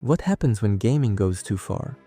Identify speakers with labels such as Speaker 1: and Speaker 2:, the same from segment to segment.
Speaker 1: What happens when gaming goes too far?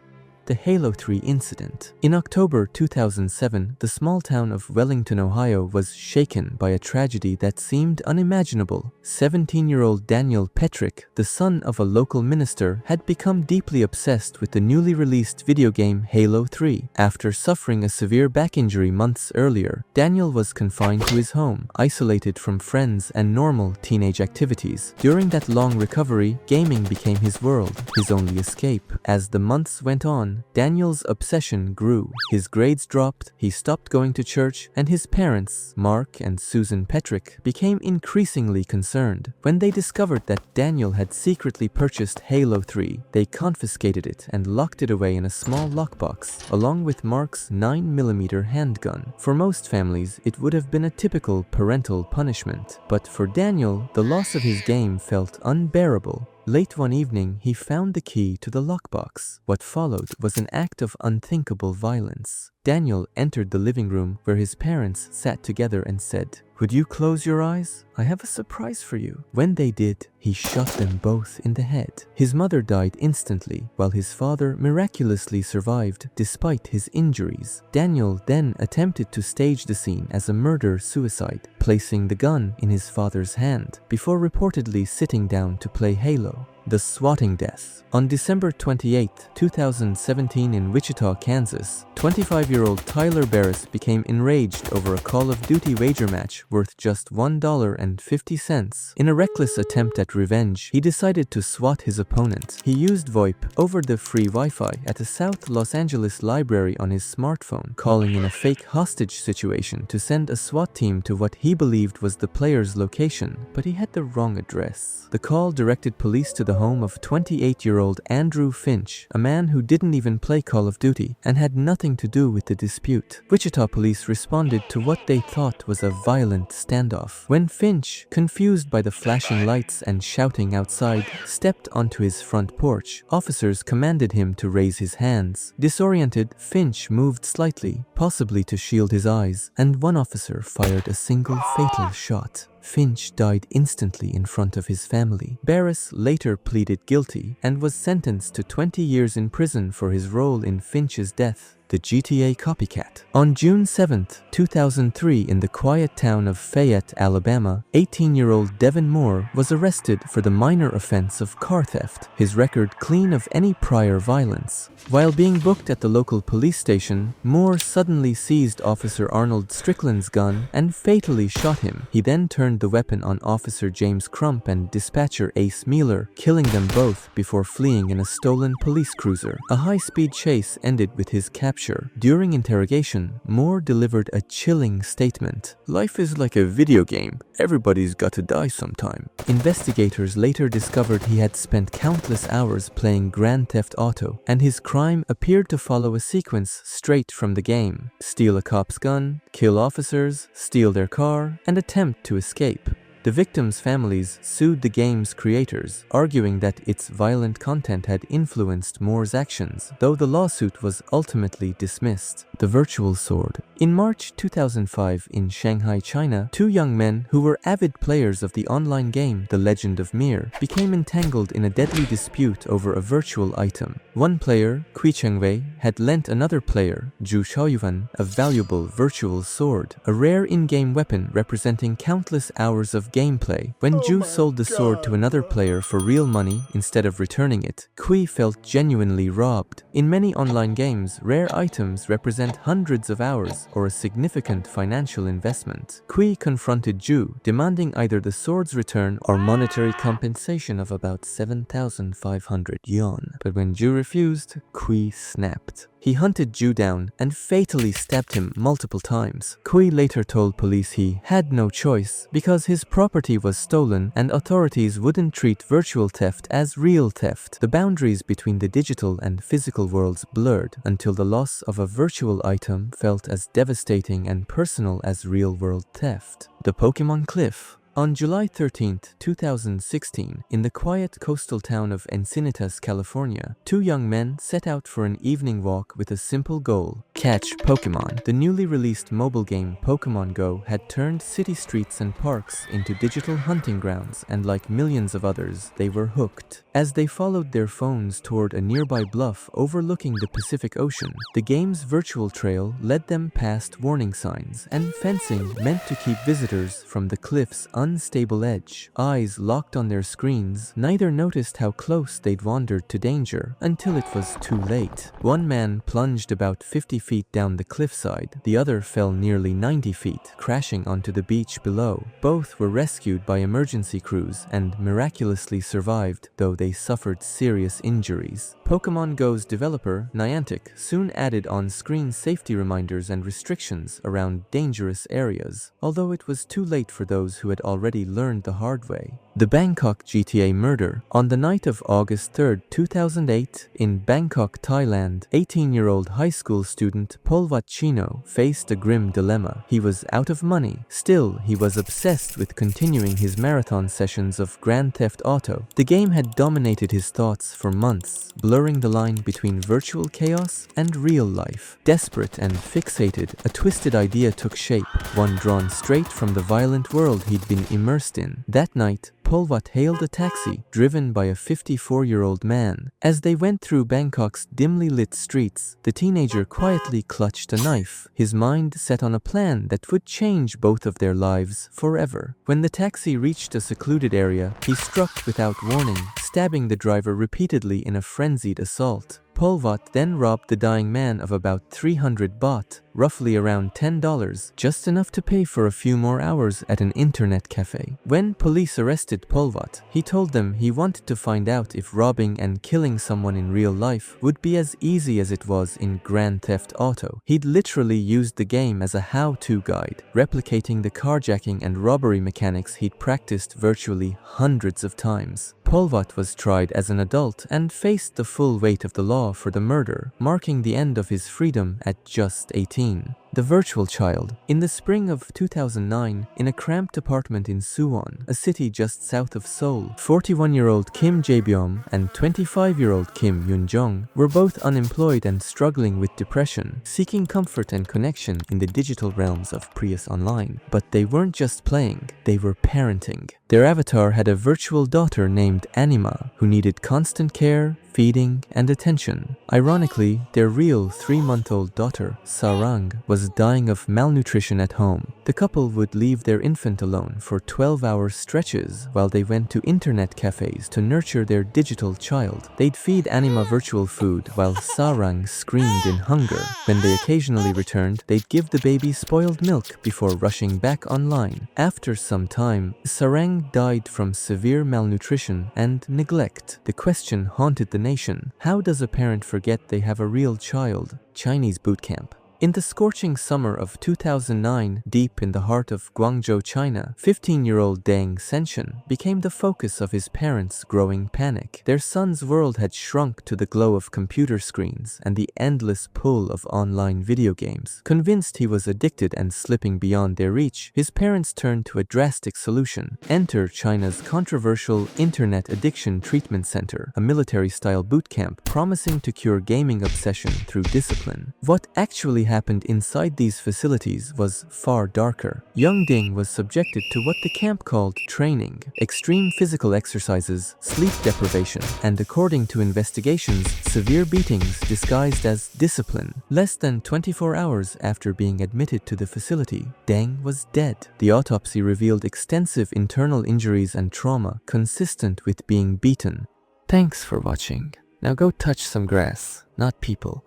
Speaker 1: The Halo 3 incident. In October 2007, the small town of Wellington, Ohio was shaken by a tragedy that seemed unimaginable. 17-year-old Daniel Petrick, the son of a local minister, had become deeply obsessed with the newly released video game Halo 3. After suffering a severe back injury months earlier, Daniel was confined to his home, isolated from friends and normal teenage activities. During that long recovery, gaming became his world, his only escape. As the months went on, Daniel's obsession grew. His grades dropped, he stopped going to church, and his parents, Mark and Susan Petrick, became increasingly concerned. When they discovered that Daniel had secretly purchased Halo 3, they confiscated it and locked it away in a small lockbox, along with Mark's 9mm handgun. For most families, it would have been a typical parental punishment, but for Daniel, the loss of his game felt unbearable. Late one evening, he found the key to the lockbox. What followed was an act of unthinkable violence. Daniel entered the living room where his parents sat together and said, "Would you close your eyes? I have a surprise for you." When they did, he shot them both in the head. His mother died instantly, while his father miraculously survived despite his injuries. Daniel then attempted to stage the scene as a murder-suicide, placing the gun in his father's hand, before reportedly sitting down to play Halo. The swatting death. On December 28, 2017 in Wichita, Kansas, 25-year-old Tyler Barris became enraged over a Call of Duty wager match worth just $1.50. In a reckless attempt at revenge, he decided to swat his opponent. He used VoIP over the free Wi-Fi at a South Los Angeles library on his smartphone, calling in a fake hostage situation to send a SWAT team to what he believed was the player's location, but he had the wrong address. The call directed police to the home of 28-year-old Andrew Finch, a man who didn't even play Call of Duty and had nothing to do with the dispute. Wichita police responded to what they thought was a violent standoff. When Finch, confused by the flashing lights and shouting outside, stepped onto his front porch, officers commanded him to raise his hands. Disoriented, Finch moved slightly, possibly to shield his eyes, and one officer fired a single fatal shot. Finch died instantly in front of his family. Barris later pleaded guilty and was sentenced to 20 years in prison for his role in Finch's death. The GTA copycat. On June 7, 2003, in the quiet town of Fayette, Alabama, 18-year-old Devin Moore was arrested for the minor offense of car theft, his record clean of any prior violence. While being booked at the local police station, Moore suddenly seized Officer Arnold Strickland's gun and fatally shot him. He then turned the weapon on Officer James Crump and dispatcher Ace Mealer, killing them both before fleeing in a stolen police cruiser. A high-speed chase ended with his capture. During interrogation, Moore delivered a chilling statement. "Life is like a video game. Everybody's got to die sometime." Investigators later discovered he had spent countless hours playing Grand Theft Auto, and his crime appeared to follow a sequence straight from the game: steal a cop's gun, kill officers, steal their car, and attempt to escape. The victims' families sued the game's creators, arguing that its violent content had influenced Moore's actions, though the lawsuit was ultimately dismissed. The Virtual Sword. In March 2005 in Shanghai, China, two young men who were avid players of the online game The Legend of Mir became entangled in a deadly dispute over a virtual item. One player, Kui Chengwei, had lent another player, Zhu Shaoyuan, a valuable virtual sword, a rare in-game weapon representing countless hours of gameplay. When Zhu sold the sword to another player for real money instead of returning it, Kui felt genuinely robbed. In many online games, rare items represent hundreds of hours or a significant financial investment. Kui confronted Zhu, demanding either the sword's return or monetary compensation of about 7,500 yuan. But when Zhu refused, Kui snapped. He hunted Zhu down and fatally stabbed him multiple times. Kui later told police he had no choice because his property was stolen and authorities wouldn't treat virtual theft as real theft. The boundaries between the digital and physical worlds blurred until the loss of a virtual item felt as devastating and personal as real-world theft. The Pokemon Cliff. On July 13, 2016, in the quiet coastal town of Encinitas, California, two young men set out for an evening walk with a simple goal: catch Pokémon. The newly released mobile game Pokémon Go had turned city streets and parks into digital hunting grounds, and like millions of others, they were hooked. As they followed their phones toward a nearby bluff overlooking the Pacific Ocean, the game's virtual trail led them past warning signs and fencing meant to keep visitors from the cliff's unstable edge. Eyes locked on their screens, neither noticed how close they'd wandered to danger until it was too late. One man plunged about 50 feet down the cliffside, the other fell nearly 90 feet, crashing onto the beach below. Both were rescued by emergency crews and miraculously survived, though they suffered serious injuries. Pokémon Go's developer, Niantic, soon added on-screen safety reminders and restrictions around dangerous areas, although it was too late for those who had already learned the hard way. The Bangkok GTA murder. On the night of August 3, 2008, in Bangkok, Thailand, 18-year-old high school student Polvat Chino faced a grim dilemma. He was out of money. Still, he was obsessed with continuing his marathon sessions of Grand Theft Auto. The game had dominated his thoughts for months, blurring the line between virtual chaos and real life. Desperate and fixated, a twisted idea took shape, one drawn straight from the violent world he'd been immersed in. That night, Polvat hailed a taxi, driven by a 54-year-old man. As they went through Bangkok's dimly lit streets, the teenager quietly clutched a knife, his mind set on a plan that would change both of their lives forever. When the taxi reached a secluded area, he struck without warning, stabbing the driver repeatedly in a frenzied assault. Polvat then robbed the dying man of about 300 baht, roughly around $10, just enough to pay for a few more hours at an internet cafe. When police arrested Polvat, he told them he wanted to find out if robbing and killing someone in real life would be as easy as it was in Grand Theft Auto. He'd literally used the game as a how-to guide, replicating the carjacking and robbery mechanics he'd practiced virtually hundreds of times. Polvat was tried as an adult and faced the full weight of the law for the murder, marking the end of his freedom at just 18. The virtual child. In the spring of 2009, in a cramped apartment in Suwon, a city just south of Seoul, 41-year-old Kim Jae-byum and 25-year-old Kim Yoon-jung were both unemployed and struggling with depression, seeking comfort and connection in the digital realms of Prius Online. But they weren't just playing, they were parenting. Their avatar had a virtual daughter named Anima, who needed constant care, feeding, and attention. Ironically, their real 3-month-old daughter, Sarang, was dying of malnutrition at home. The couple would leave their infant alone for 12-hour stretches while they went to internet cafes to nurture their digital child. They'd feed Anima virtual food while Sarang screamed in hunger. When they occasionally returned, they'd give the baby spoiled milk before rushing back online. After some time, Sarang died from severe malnutrition and neglect. The question haunted the nation: how does a parent forget they have a real child? Chinese boot camp. In the scorching summer of 2009, deep in the heart of Guangzhou, China, 15-year-old Deng Senshin became the focus of his parents' growing panic. Their son's world had shrunk to the glow of computer screens and the endless pull of online video games. Convinced he was addicted and slipping beyond their reach, his parents turned to a drastic solution. Enter China's controversial Internet Addiction Treatment Center, a military-style boot camp promising to cure gaming obsession through discipline. What actually happened inside these facilities was far darker. Young Ding was subjected to what the camp called training, extreme physical exercises, sleep deprivation, and according to investigations, severe beatings disguised as discipline. Less than 24 hours after being admitted to the facility, Deng was dead. The autopsy revealed extensive internal injuries and trauma consistent with being beaten. Thanks for watching. Now go touch some grass, not people.